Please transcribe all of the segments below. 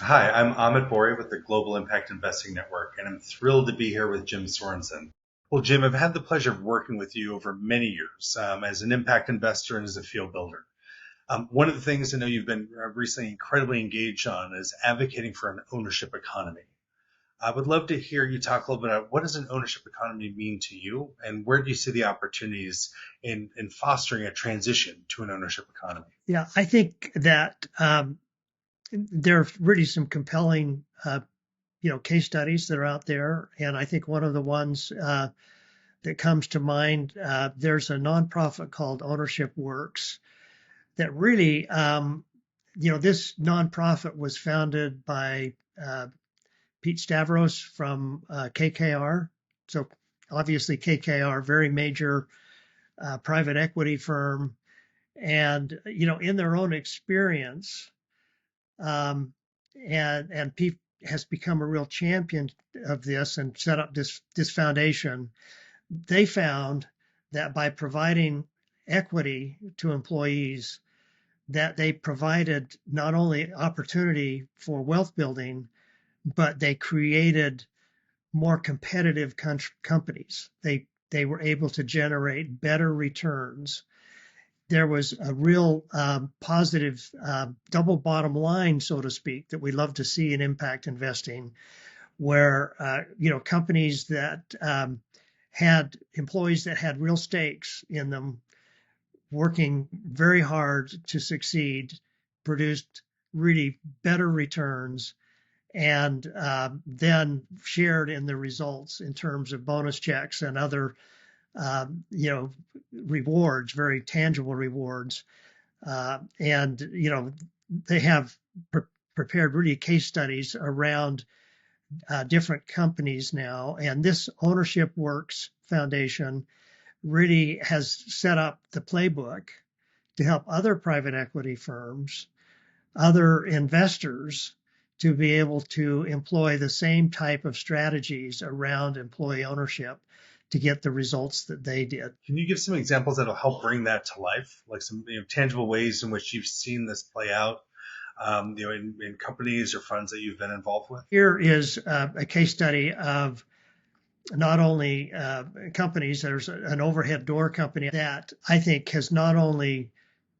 Hi, I'm Amit Bouri with the Global Impact Investing Network, and I'm thrilled to be here with Jim Sorenson. Well, Jim, I've had the pleasure of working with you over many years as an impact investor and as a field builder. One of the things I know you've been recently incredibly engaged on is advocating for an ownership economy. I would love to hear you talk a little bit about what does an ownership economy mean to you, and where do you see the opportunities in fostering a transition to an ownership economy? Yeah, I think that there are really some compelling, case studies that are out there, and I think one of the ones that comes to mind, there's a nonprofit called Ownership Works that really, this nonprofit was founded by Pete Stavros from KKR. So obviously KKR, very major private equity firm, and in their own experience. And Pete has become a real champion of this and set up this foundation. They found that by providing equity to employees, that they provided not only opportunity for wealth building, but they created more competitive companies. They were able to generate better returns. There was a real positive double bottom line, so to speak, that we love to see in impact investing, where companies that had employees that had real stakes in them, working very hard to succeed, produced really better returns, and then shared in the results in terms of bonus checks and other rewards, very tangible rewards. And they have prepared really case studies around different companies now. And this Ownership Works Foundation really has set up the playbook to help other private equity firms, other investors, to be able to employ the same type of strategies around employee ownership to get the results that they did. Can you give some examples that'll help bring that to life, like some tangible ways in which you've seen this play out, in companies or funds that you've been involved with? Here is a case study of not only companies. There's an overhead door company that I think has not only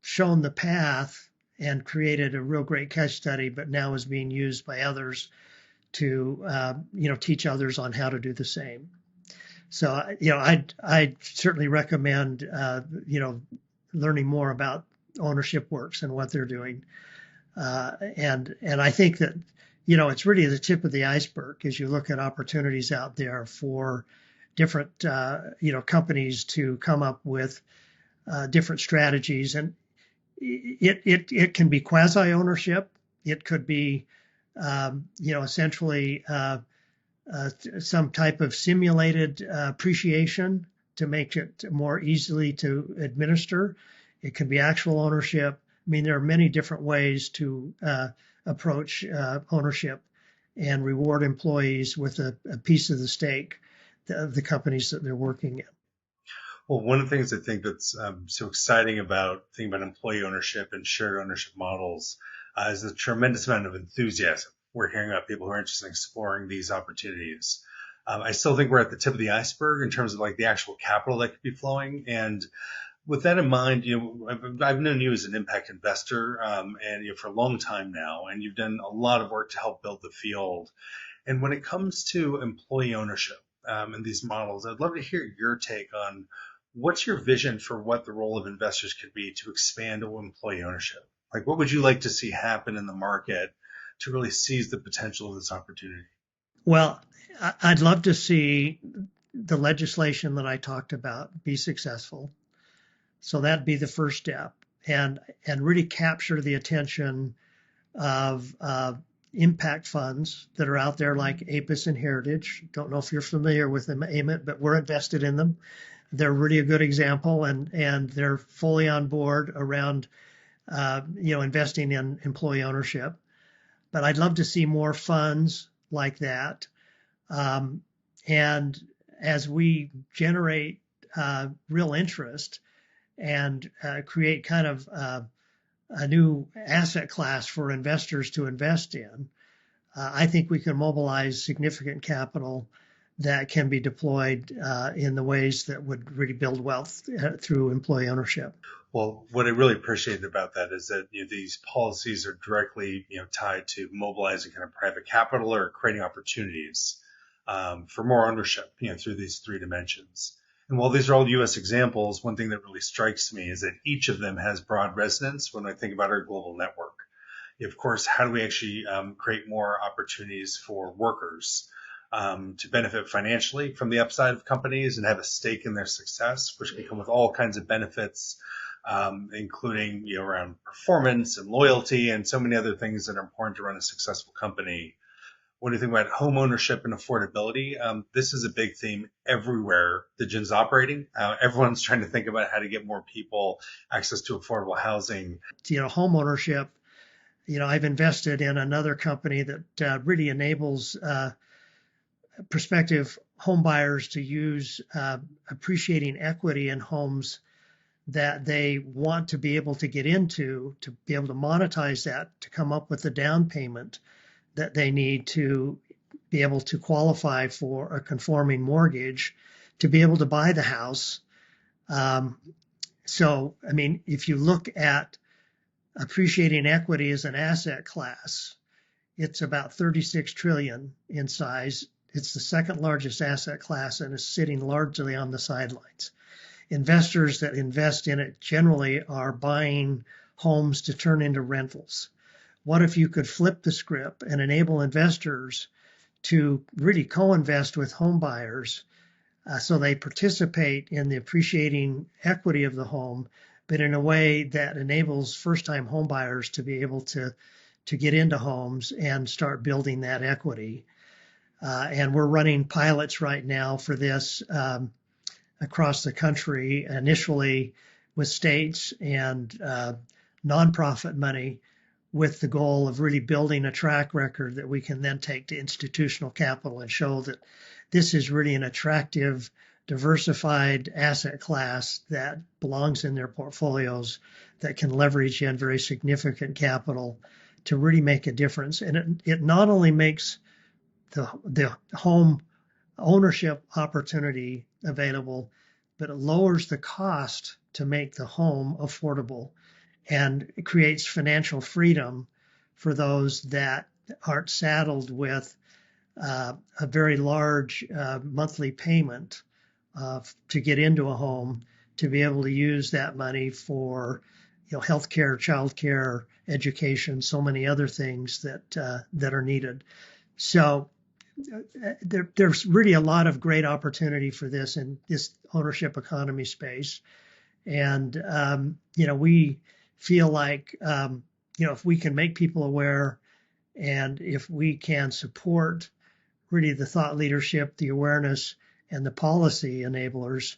shown the path and created a real great case study, but now is being used by others to teach others on how to do the same. So I certainly recommend learning more about Ownership Works and what they're doing, and I think that it's really the tip of the iceberg as you look at opportunities out there for different companies to come up with different strategies, and it can be quasi ownership. It could be essentially some type of simulated appreciation to make it more easily to administer. It can be actual ownership. I mean, there are many different ways to approach ownership and reward employees with a piece of the stake of the companies that they're working in. Well, one of the things I think that's so exciting about thinking about employee ownership and shared ownership models is the tremendous amount of enthusiasm we're hearing about people who are interested in exploring these opportunities. I still think we're at the tip of the iceberg in terms of like the actual capital that could be flowing. And with that in mind, I've known you as an impact investor, and for a long time now, and you've done a lot of work to help build the field. And when it comes to employee ownership and these models, I'd love to hear your take on what's your vision for what the role of investors could be to expand employee ownership? Like, what would you like to see happen in the market to really seize the potential of this opportunity? Well, I'd love to see the legislation that I talked about be successful. So that'd be the first step, and really capture the attention of impact funds that are out there like APIS and Heritage. Don't know if you're familiar with them, Amit, but we're invested in them. They're really a good example, and they're fully on board around investing in employee ownership. But I'd love to see more funds like that. And as we generate real interest and create kind of a new asset class for investors to invest in, I think we can mobilize significant capital that can be deployed in the ways that would really build wealth through employee ownership. Well, what I really appreciate about that is that these policies are directly tied to mobilizing kind of private capital or creating opportunities for more ownership through these three dimensions. And while these are all U.S. examples, one thing that really strikes me is that each of them has broad resonance when I think about our global network. Of course, how do we actually create more opportunities for workers to benefit financially from the upside of companies and have a stake in their success, which can come with all kinds of benefits, including around performance and loyalty and so many other things that are important to run a successful company. When you think about home ownership and affordability, this is a big theme everywhere the GIIN's operating. Everyone's trying to think about how to get more people access to affordable housing. Home ownership. I've invested in another company that really enables prospective home buyers to use appreciating equity in homes that they want to be able to get into, to be able to monetize that, to come up with the down payment that they need to be able to qualify for a conforming mortgage, to be able to buy the house. If you look at appreciating equity as an asset class, it's about 36 trillion in size. It's the second largest asset class and is sitting largely on the sidelines. Investors that invest in it generally are buying homes to turn into rentals. What if you could flip the script and enable investors to really co-invest with home buyers so they participate in the appreciating equity of the home, but in a way that enables first-time home buyers to be able to get into homes and start building that equity. And we're running pilots right now for this across the country, initially with states and nonprofit money, with the goal of really building a track record that we can then take to institutional capital and show that this is really an attractive, diversified asset class that belongs in their portfolios, that can leverage in very significant capital to really make a difference. And it not only makes the home ownership opportunity available, but it lowers the cost to make the home affordable, and it creates financial freedom for those that aren't saddled with a very large monthly payment to get into a home, to be able to use that money for healthcare, childcare, education, so many other things that are needed. So there's really a lot of great opportunity for this in this ownership economy space. And, we feel like, if we can make people aware, and if we can support really the thought leadership, the awareness, and the policy enablers,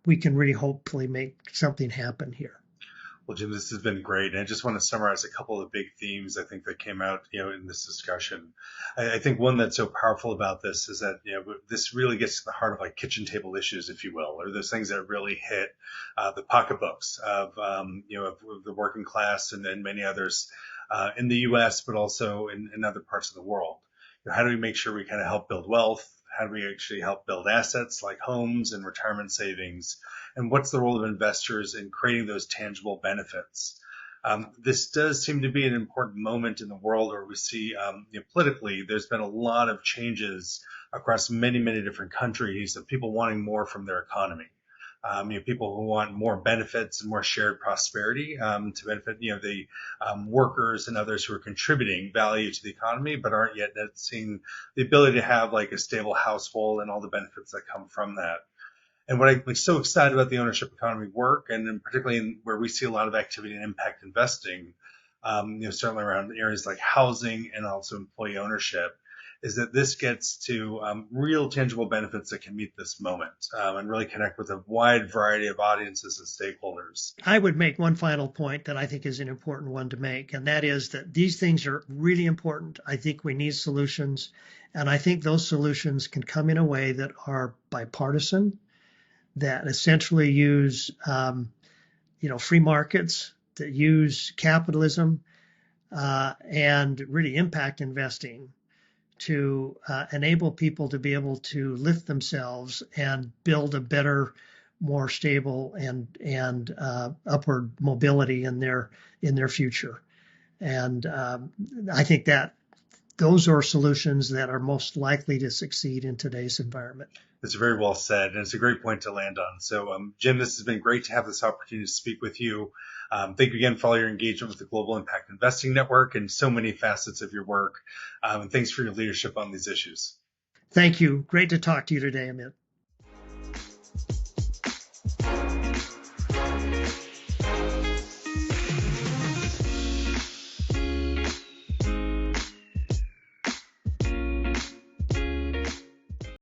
we can really hopefully make something happen here. Well, Jim, this has been great. And I just want to summarize a couple of big themes I think that came out, in this discussion. I think one that's so powerful about this is that, this really gets to the heart of like kitchen table issues, if you will, or those things that really hit the pocketbooks of the working class and many others in the U.S., but also in other parts of the world. How do we make sure we kind of help build wealth? How do we actually help build assets like homes and retirement savings? And what's the role of investors in creating those tangible benefits? This does seem to be an important moment in the world where we see politically there's been a lot of changes across many, many different countries of people wanting more from their economy. People who want more benefits and more shared prosperity to benefit, the workers and others who are contributing value to the economy, but aren't yet seeing the ability to have like a stable household and all the benefits that come from that. And what I'm so excited about the ownership economy work, and particularly where we see a lot of activity in impact investing, certainly around areas like housing and also employee ownership, is that this gets to real tangible benefits that can meet this moment and really connect with a wide variety of audiences and stakeholders. I would make one final point that I think is an important one to make, and that is that these things are really important. I think we need solutions, and I think those solutions can come in a way that are bipartisan, that essentially use free markets, that use capitalism and really impact investing to enable people to be able to lift themselves and build a better, more stable and upward mobility in their future. And I think that those are solutions that are most likely to succeed in today's environment. That's very well said, and it's a great point to land on. So, Jim, this has been great to have this opportunity to speak with you. Thank you again for all your engagement with the Global Impact Investing Network and so many facets of your work. And thanks for your leadership on these issues. Thank you. Great to talk to you today, Amit.